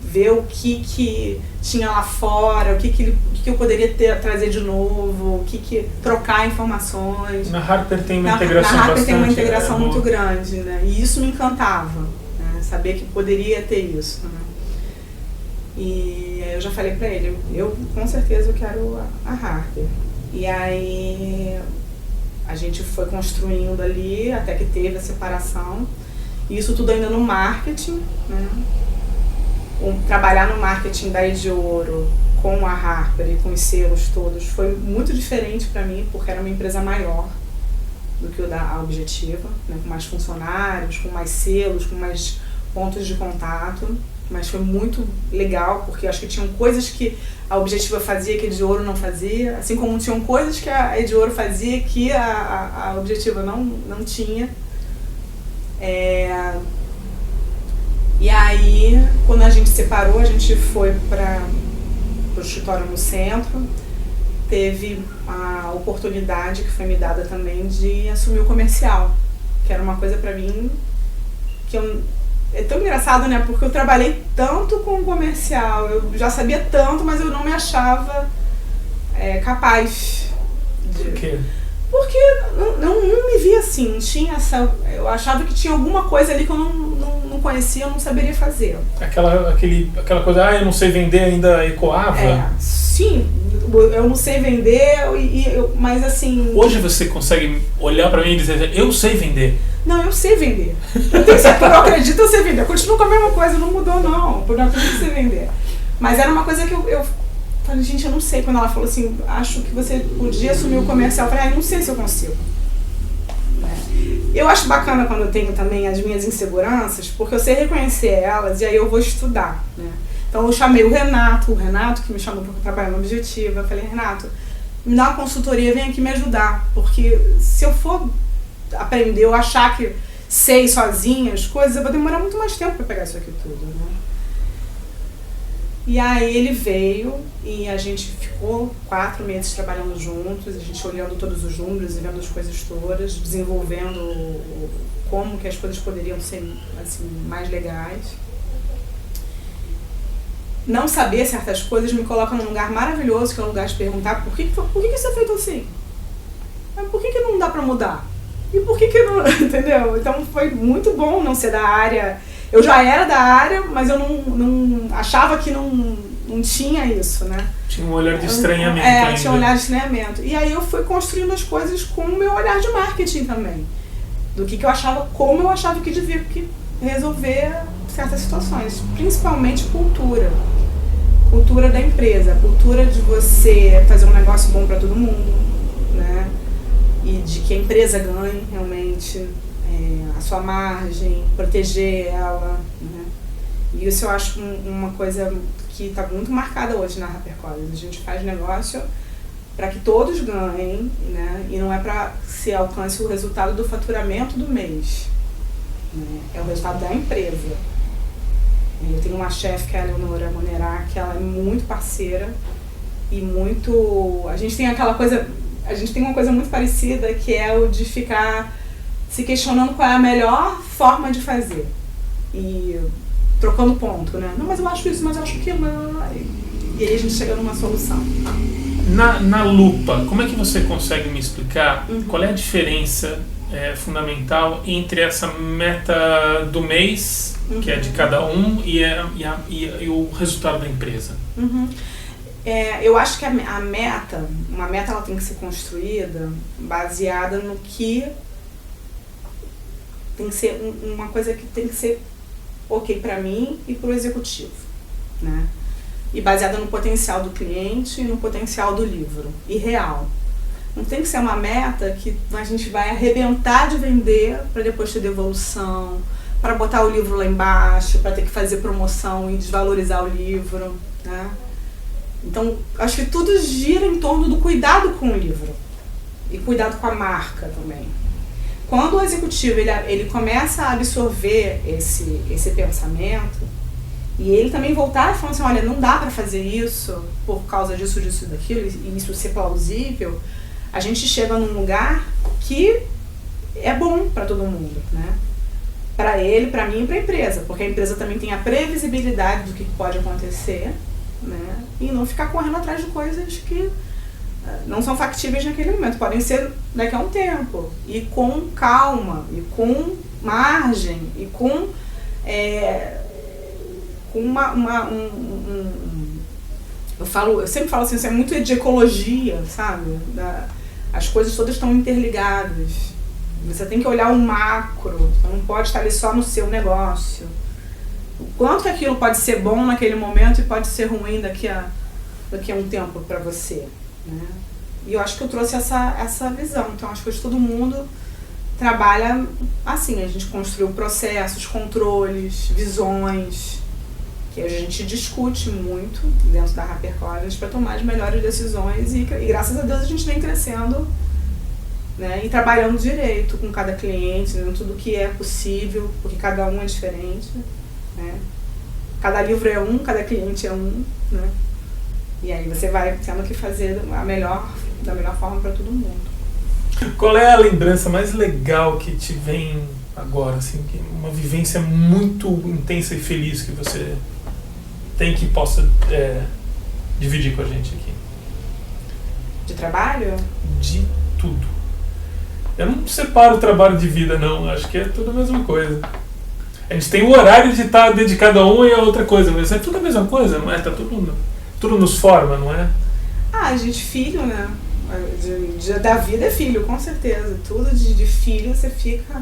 B: ver o que tinha lá fora, o que eu poderia trazer de novo, trocar informações.
A: Na Harper tem uma integração
B: na Harper
A: bastante,
B: tem uma integração muito grande, né? E isso me encantava, né? Saber que poderia ter isso, né? E eu já falei pra ele, eu com certeza eu quero a Harper. E aí a gente foi construindo ali até que teve a separação. E isso tudo ainda no marketing, né? Trabalhar no marketing da Ediouro com a Harper e com os selos todos foi muito diferente para mim, porque era uma empresa maior do que o da Objetiva, né? Com mais funcionários, com mais selos, com mais pontos de contato. mas foi muito legal, porque eu acho que tinham coisas que a Objetiva fazia que a Ediouro não fazia, assim como tinham coisas que a Ediouro fazia que a Objetiva não tinha. E aí, quando a gente separou, a gente foi para o escritório no centro. Teve a oportunidade que foi me dada também de assumir o comercial, que era uma coisa pra mim que é tão engraçado, né? Porque eu trabalhei tanto com o comercial, eu já sabia tanto, mas eu não me achava capaz de...
A: Por quê?
B: Porque não me via assim, não tinha essa... Eu achava que tinha alguma coisa ali que eu não conhecia, eu não saberia fazer.
A: Aquela coisa, eu não sei vender, ainda ecoava?
B: Sim, eu não sei vender, mas assim...
A: Hoje você consegue olhar pra mim e dizer, eu sei vender?
B: Não, eu sei vender. Eu acredito, eu sei vender. Eu continuo com a mesma coisa, não mudou não, porque eu acredito que sei vender. Mas era uma coisa que eu falei, gente, eu não sei. Quando ela falou assim, acho que você podia assumir o comercial, eu falei, eu não sei se eu consigo. Eu acho bacana quando eu tenho também as minhas inseguranças, porque eu sei reconhecer elas e aí eu vou estudar, né? Então eu chamei o Renato que me chamou para trabalhar no Objetiva. Eu falei, Renato, me dá uma consultoria, vem aqui me ajudar, porque se eu for aprender ou achar que sei sozinha as coisas, eu vou demorar muito mais tempo para pegar isso aqui tudo, né? E aí ele veio e a gente ficou 4 meses trabalhando juntos, a gente olhando todos os números e vendo as coisas todas, desenvolvendo como que as coisas poderiam ser assim, mais legais. Não saber certas coisas me coloca num lugar maravilhoso, que é um lugar de perguntar por que isso é feito assim? Mas por que não dá pra mudar? E por que não... Entendeu? Então foi muito bom não ser da área. Eu já era da área, mas eu não achava que não tinha isso, né?
A: Tinha um olhar de estranhamento ainda.
B: Tinha um olhar de estranhamento. E aí eu fui construindo as coisas com o meu olhar de marketing também. Do que eu achava, como eu achava que devia resolver certas situações. Principalmente cultura. Cultura da empresa. Cultura de você fazer um negócio bom para todo mundo, né? E de que a empresa ganhe realmente a sua margem, proteger ela, né? E isso eu acho uma coisa que está muito marcada hoje na HarperCollins. A gente faz negócio para que todos ganhem, né? E não é para se alcance o resultado do faturamento do mês, né? É o resultado da empresa. Eu tenho uma chefe, que é a Leonora Monerá, que ela é muito parceira e muito... A gente tem uma coisa muito parecida, que é o de ficar se questionando qual é a melhor forma de fazer. E trocando ponto, né? Não, mas eu acho isso, mas eu acho aquilo. E aí a gente chega numa solução.
A: Na lupa, como é que você consegue me explicar qual é a diferença fundamental entre essa meta do mês, que é de cada um, e o resultado da empresa?
B: Eu acho que uma meta ela tem que ser construída baseada no que tem que ser uma coisa que tem que ser ok para mim e para o executivo, né? E baseada no potencial do cliente e no potencial do livro, e real. Não tem que ser uma meta que a gente vai arrebentar de vender para depois ter devolução, para botar o livro lá embaixo, para ter que fazer promoção e desvalorizar o livro, né? Então, acho que tudo gira em torno do cuidado com o livro e cuidado com a marca também. Quando o executivo ele começa a absorver esse pensamento e ele também voltar e falar assim, olha, não dá para fazer isso por causa disso, disso e daquilo, e isso ser plausível, a gente chega num lugar que é bom para todo mundo, né? Para ele, para mim e para a empresa, porque a empresa também tem a previsibilidade do que pode acontecer, né? E não ficar correndo atrás de coisas que não são factíveis naquele momento, podem ser daqui a um tempo, e com calma, e com margem, e com eu sempre falo assim, isso é muito de ecologia, sabe? As coisas todas estão interligadas. Você tem que olhar o macro, você não pode estar ali só no seu negócio. O quanto que aquilo pode ser bom naquele momento e pode ser ruim daqui a um tempo para você, né? E eu acho que eu trouxe essa visão. Então acho que hoje todo mundo trabalha assim, a gente construiu processos, controles, visões, que a gente discute muito dentro da HarperCollins para tomar as melhores decisões e graças a Deus a gente vem crescendo, né, e trabalhando direito com cada cliente, dentro do que é possível, porque cada um é diferente, né? Cada livro é um, cada cliente é um, né? E aí você vai tendo que fazer da melhor forma para todo mundo.
A: Qual é a lembrança mais legal que te vem agora, assim, uma vivência muito intensa e feliz que você tem que possa dividir com a gente aqui?
B: De trabalho?
A: De tudo. Eu não separo o trabalho de vida, não. Acho que é tudo a mesma coisa. A gente tem o horário de estar dedicado a uma e a outra coisa, mas é tudo a mesma coisa, não é? Tá tudo nos forma, não é?
B: Ah, gente, filho, né? Da vida é filho, com certeza. Tudo de filho você fica...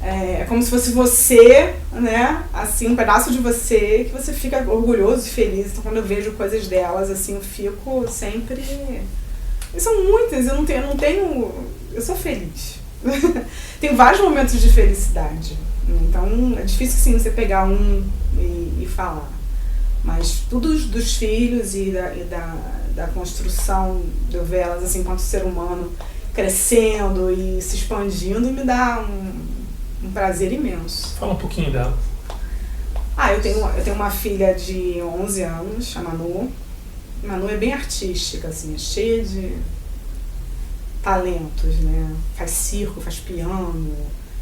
B: É como se fosse você, né? Assim, um pedaço de você que você fica orgulhoso e feliz. Então, quando eu vejo coisas delas, assim, eu fico sempre... E são muitas, eu não tenho... Eu sou feliz. Tenho vários momentos de felicidade. Então, é difícil, sim, você pegar um e falar. Mas tudo dos filhos e da construção de eu ver elas, assim, enquanto ser humano crescendo e se expandindo, me dá um prazer imenso.
A: Fala um pouquinho dela.
B: Eu tenho uma filha de 11 anos, a Manu. A Manu é bem artística, assim, é cheia de talentos, né? Faz circo, faz piano,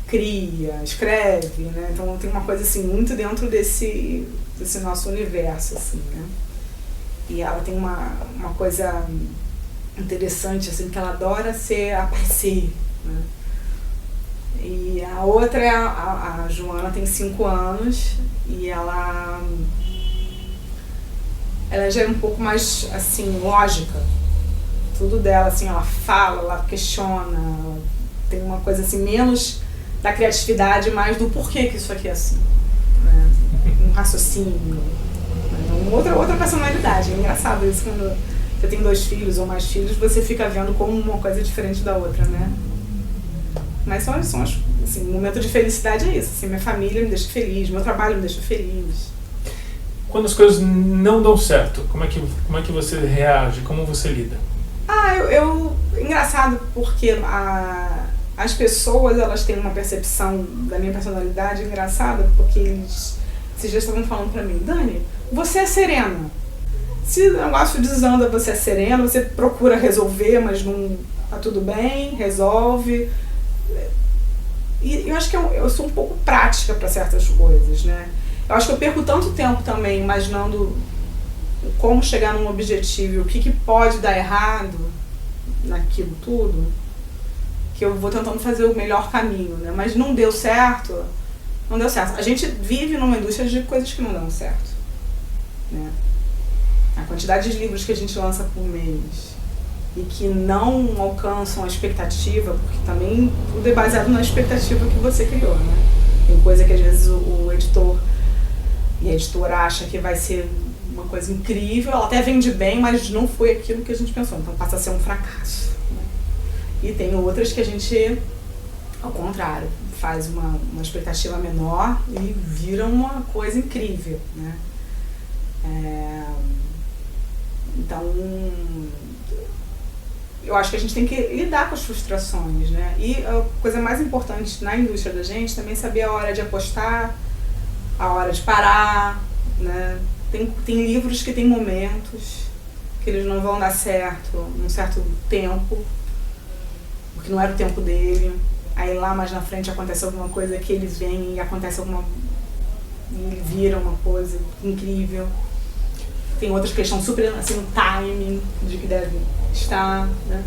B: cria, escreve, né? Então tem uma coisa assim muito dentro desse nosso universo, assim, né? E ela tem uma coisa interessante, assim, que ela adora aparecer, né? E a outra é a Joana, tem 5 anos e ela já é um pouco mais, assim, lógica. Tudo dela, assim, ela fala, ela questiona, ela tem uma coisa, assim, menos da criatividade, mais do porquê que isso aqui é assim, né? Um raciocínio, né? Outra personalidade. É engraçado isso, quando você tem 2 filhos ou mais filhos, você fica vendo como uma coisa diferente da outra, né? Mas são assim, o momento de felicidade é isso, assim, minha família me deixa feliz, meu trabalho me deixa feliz.
A: Quando as coisas não dão certo, como é que você reage? Como você lida?
B: Engraçado, porque as pessoas, elas têm uma percepção da minha personalidade engraçada, porque esses dias estavam falando pra mim, Dani, você é serena. Se o negócio desanda, você é serena, você procura resolver, mas não tá tudo bem, resolve. E eu acho que eu sou um pouco prática para certas coisas, né? Eu acho que eu perco tanto tempo também imaginando como chegar num objetivo, o que pode dar errado naquilo tudo, que eu vou tentando fazer o melhor caminho, né? Mas não deu certo. A gente vive numa indústria de coisas que não dão certo, né? A quantidade de livros que a gente lança por mês e que não alcançam a expectativa, porque também tudo é baseado na expectativa que você criou, né? Tem coisa que às vezes o editor e a editora acha que vai ser uma coisa incrível, ela até vende bem, mas não foi aquilo que a gente pensou, então passa a ser um fracasso, né? E tem outras que a gente, ao contrário, faz uma expectativa menor e vira uma coisa incrível, né? Então, eu acho que a gente tem que lidar com as frustrações, né? E a coisa mais importante na indústria da gente também é saber a hora de apostar, a hora de parar, né? Tem livros que tem momentos que eles não vão dar certo num certo tempo, porque não era o tempo dele. Aí lá mais na frente acontece alguma coisa que ele vem e acontece e ele vira uma coisa incrível. Tem outras que estão super assim, no timing de que deve estar, né?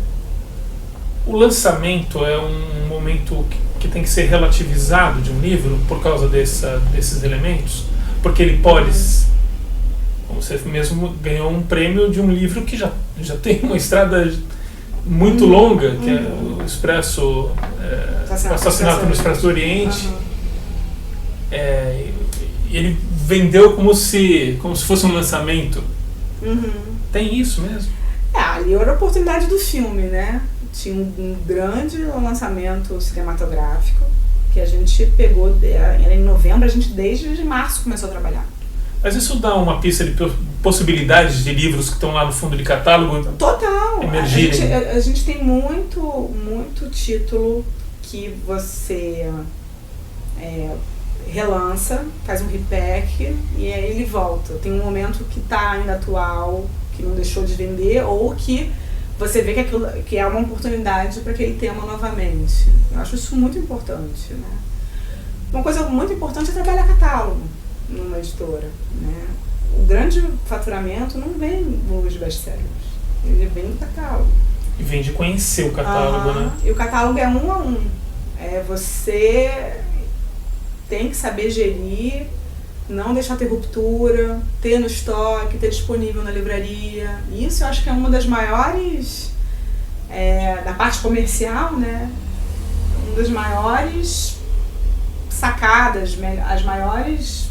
A: O lançamento é um momento que tem que ser relativizado de um livro por causa desses elementos, porque ele pode, como você mesmo ganhou um prêmio de um livro que já tem uma estrada muito longa, que é o Expresso, o Assassinato no Expresso do Oriente. E ele vendeu como se fosse um lançamento. Tem isso mesmo?
B: Ali era a oportunidade do filme, né? Tinha um grande lançamento cinematográfico que a gente pegou, era em novembro, a gente desde março começou a trabalhar.
A: Mas isso dá uma pista de possibilidades de livros que estão lá no fundo de catálogo?
B: Total!
A: Emergirem.
B: A gente tem muito título que você relança, faz um repack e aí ele volta. Tem um momento que está ainda atual, que não deixou de vender, ou que você vê que é uma oportunidade para aquele tema novamente. Eu acho isso muito importante, né? Uma coisa muito importante é trabalhar catálogo numa editora, né? O grande faturamento não vem nos best-sellers, ele vem do catálogo.
A: E vem de conhecer o catálogo, né?
B: E o catálogo é 1 a 1. Você tem que saber gerir, não deixar ter ruptura, ter no estoque, ter disponível na livraria. Isso eu acho que é uma das maiores, da parte comercial, né? Uma das maiores sacadas, as maiores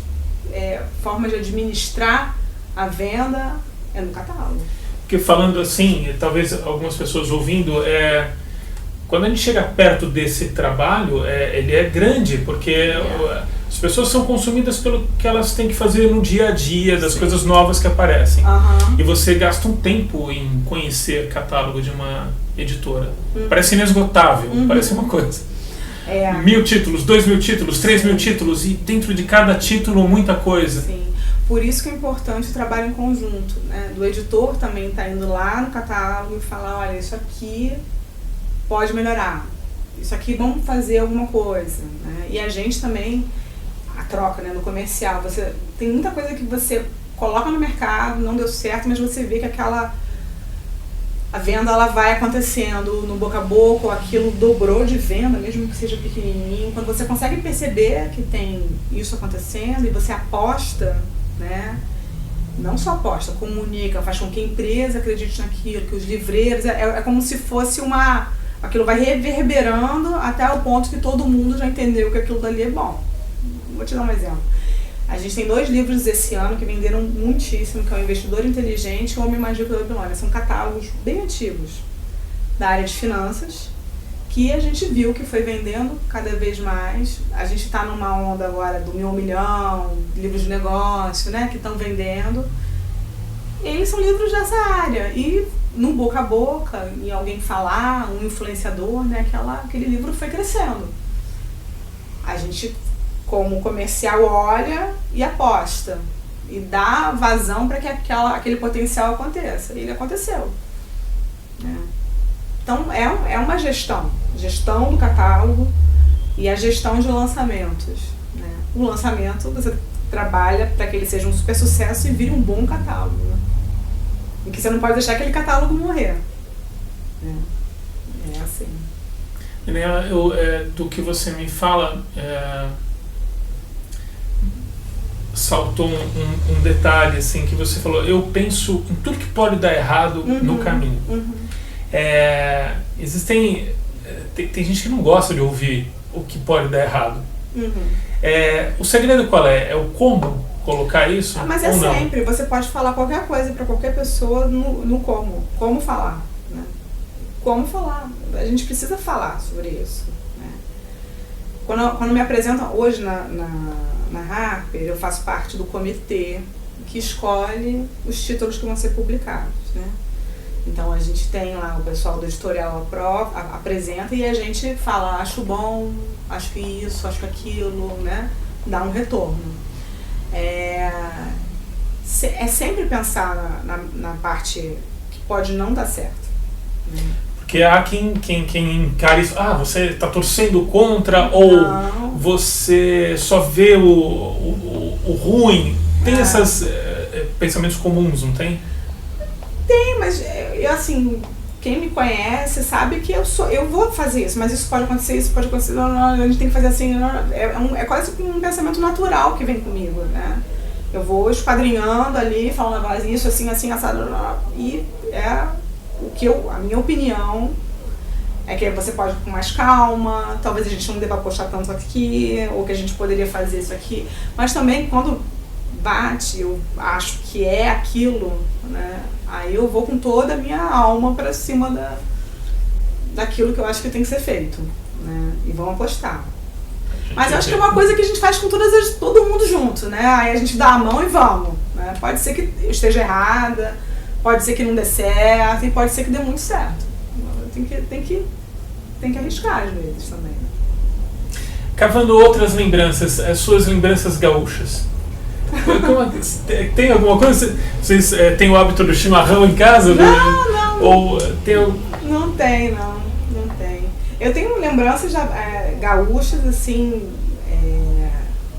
B: formas de administrar a venda é no catálogo.
A: Porque falando assim, talvez algumas pessoas ouvindo, quando a gente chega perto desse trabalho, ele é grande, porque as pessoas são consumidas pelo que elas têm que fazer no dia a dia, das coisas novas que aparecem. E você gasta um tempo em conhecer catálogo de uma editora. Parece inesgotável, parece uma coisa. 1.000 títulos, 2.000 títulos, 3.000 títulos, e dentro de cada título muita coisa.
B: Sim. Por isso que é importante o trabalho em conjunto, né? Do editor também tá indo lá no catálogo e falar, olha, isso aqui pode melhorar, isso aqui vamos fazer alguma coisa, né? E a gente também, a troca, né, no comercial, você tem muita coisa que você coloca no mercado, não deu certo, mas você vê que a venda ela vai acontecendo no boca a boca, ou aquilo dobrou de venda, mesmo que seja pequenininho. Quando você consegue perceber que tem isso acontecendo e você aposta, né? Não só aposta, comunica, faz com que a empresa acredite naquilo, que os livreiros, é como se fosse aquilo vai reverberando até o ponto que todo mundo já entendeu que aquilo dali é bom. Vou te dar um exemplo. A gente tem 2 livros esse ano que venderam muitíssimo, que é o Investidor Inteligente e o Homem Mágico da Babilônia. São catálogos bem antigos da área de finanças, que a gente viu que foi vendendo cada vez mais. A gente está numa onda agora do 1.000 milhão, livros de negócio, né, que estão vendendo. Eles são livros dessa área. E no boca a boca, em alguém falar, um influenciador, né, aquele livro foi crescendo. A gente, como comercial, olha e aposta e dá vazão para que aquele potencial aconteça. E ele aconteceu, né? Então é uma gestão do catálogo e a gestão de lançamentos, né? O lançamento você trabalha para que ele seja um super sucesso e vire um bom catálogo, né? E que você não pode deixar aquele catálogo morrer, né? É assim.
A: Do que você me fala, saltou um detalhe assim que você falou. Eu penso em tudo que pode dar errado no caminho. Tem gente que não gosta de ouvir o que pode dar errado. O segredo qual é? É o como colocar isso?
B: Mas
A: ou não?
B: Sempre. Você pode falar qualquer coisa para qualquer pessoa no como. Como falar, né? Como falar. A gente precisa falar sobre isso, né? Quando me apresentam hoje na Harper, eu faço parte do comitê que escolhe os títulos que vão ser publicados, né? Então a gente tem lá o pessoal do editorial apresenta e a gente fala, acho bom, acho que isso, acho que aquilo, né? Dá um retorno. É sempre pensar na parte que pode não dar certo, né?
A: Porque há quem encare isso, você está torcendo contra, ou você só vê o ruim. Tem esses pensamentos comuns, não tem?
B: Tem, mas assim, quem me conhece sabe que eu vou fazer isso, mas isso pode acontecer, a gente tem que fazer assim, é quase um pensamento natural que vem comigo, né? Eu vou esquadrinhando ali, falando isso, assim, assado, e a minha opinião é que você pode ir com mais calma, talvez a gente não deva apostar tanto aqui, ou que a gente poderia fazer isso aqui, mas também quando bate, eu acho que é aquilo, né? Aí eu vou com toda a minha alma para cima daquilo que eu acho que tem que ser feito, né? E vamos apostar. Mas eu acho que é uma coisa que a gente faz com todo mundo junto, né? Aí a gente dá a mão e vamos. Né? Pode ser que eu esteja errada, pode ser que não dê certo e pode ser que dê muito certo. Tem que arriscar às vezes também.
A: Cavando outras lembranças, as suas lembranças gaúchas. Tem alguma coisa? Vocês têm o hábito do chimarrão em casa?
B: Não.
A: Ou tem...
B: Não tem. Eu tenho lembranças gaúchas, assim,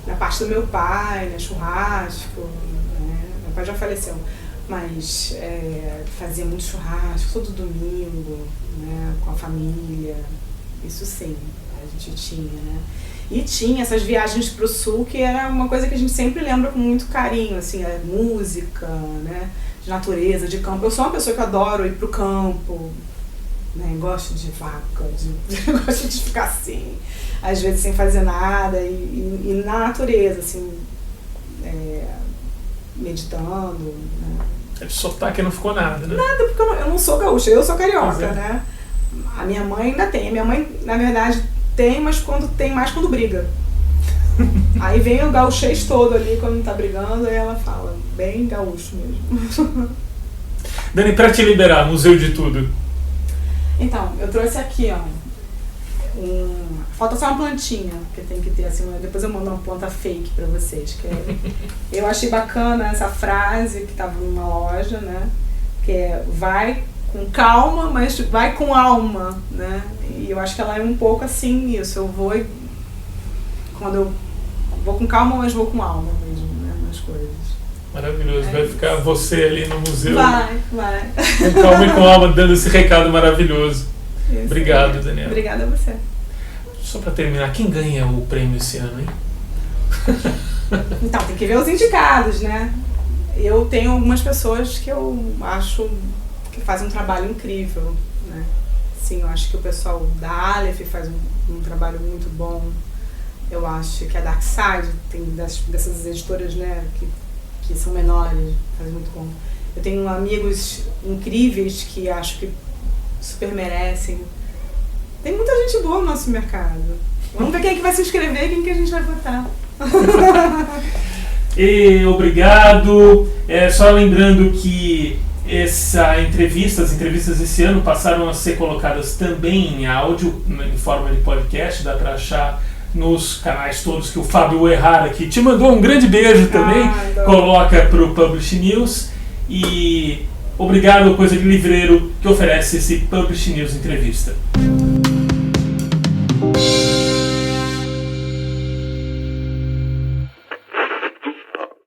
B: na parte do meu pai, né, churrasco, né? Meu pai já faleceu, mas fazia muito churrasco todo domingo, né, com a família, isso sim, a gente tinha, né? E tinha essas viagens pro sul, que era uma coisa que a gente sempre lembra com muito carinho, assim, a música, né, de natureza, de campo. Eu sou uma pessoa que adoro ir pro campo, né, gosto de vaca, gosto de ficar assim, às vezes sem fazer nada, e na natureza, assim, meditando, né.
A: De sotaque não ficou nada, né?
B: Nada, porque eu não sou gaúcha, eu sou carioca, né. A minha mãe ainda tem, a minha mãe, na verdade, tem, mas quando briga. Aí vem o gauchês todo ali, quando tá brigando, aí ela fala, bem gaúcho mesmo.
A: Dani, pra te liberar, museu de tudo.
B: Então, eu trouxe aqui, ó, falta só uma plantinha, porque tem que ter assim, depois eu mando uma planta fake pra vocês, eu achei bacana essa frase que tava numa loja, né, que é, vai com calma, mas vai com alma, né, e eu acho que ela é um pouco assim nisso, quando eu vou com calma, mas vou com alma mesmo, né, nas coisas.
A: Maravilhoso, vai ficar você ali no museu.
B: Vai.
A: Com calma e com alma, dando esse recado maravilhoso. Isso. Obrigado, Daniela.
B: Obrigada a você.
A: Só pra terminar, quem ganha o prêmio esse ano, hein?
B: Então, tem que ver os indicados, né? Eu tenho algumas pessoas que eu acho que fazem um trabalho incrível, né? Sim, eu acho que o pessoal da Aleph faz um trabalho muito bom. Eu acho que a Dark Side tem dessas editoras, né, que são menores, faz muito bom. Eu tenho amigos incríveis que acho que super merecem. Tem muita gente boa no nosso mercado. Vamos ver quem é que vai se inscrever e quem que a gente vai votar.
A: E obrigado. Só lembrando que as entrevistas esse ano passaram a ser colocadas também em áudio, em forma de podcast, dá para achar nos canais todos que o Fábio Errar aqui te mandou um grande beijo também, coloca para o Publish News. E obrigado ao Coisa de Livreiro que oferece esse Publish News Entrevista.